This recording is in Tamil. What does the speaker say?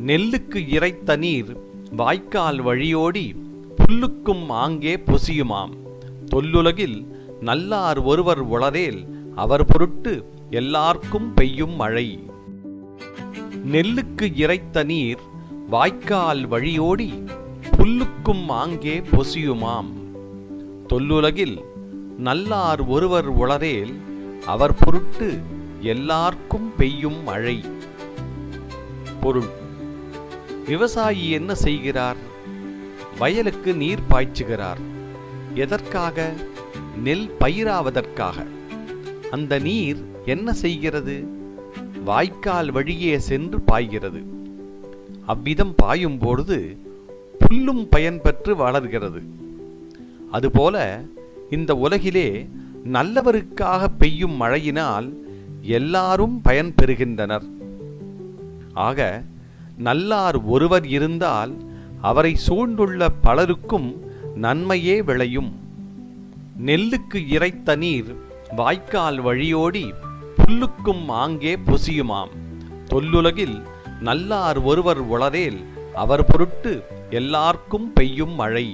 நெல்லுக்கு இறைத்த நீர் வாய்க்கால் வழியோடி புல்லுக்கும் ஆங்கே பொசியுமாம். தொல்லுலகில் நல்லார் ஒருவர் உளரேல் அவர் பொருட்டு எல்லார்க்கும் பெய்யும் மழை. நெல்லுக்கு இறைத்த நீர் வாய்க்கால் வழியோடி புல்லுக்கும் ஆங்கே பொசியுமாம். தொல்லுலகில் நல்லார் ஒருவர் உளரேல் அவர் பொருட்டு எல்லார்க்கும் பெய்யும் மழை. பொருள்: விவசாயி என்ன செய்கிறார்? வயலுக்கு நீர் பாய்ச்சுகிறார். எதற்காக? நெல் பயிராவதற்காக. அந்த நீர் என்ன செய்கிறது? வாய்க்கால் வழியே சென்று பாய்கிறது. அவ்விதம் பாயும் பொழுது புல்லும் பயன் பெற்று வளர்கிறது. அதுபோல இந்த உலகிலே நல்லவருக்காக பெய்யும் மழையினால் எல்லாரும் பயன் பெறுகின்றனர். ஆக நல்லார் ஒருவர் இருந்தால் அவரை சூழ்ந்துள்ள பலருக்கும் நன்மையே விளையும். நெல்லுக்கு இறைத்த நீர் வாய்க்கால் வழியோடி புல்லுக்கும் ஆங்கே பொசியுமாம். தொல்லுலகில் நல்லார் ஒருவர் உளரேல் அவர் பொருட்டு எல்லார்க்கும் பெய்யும் மழை.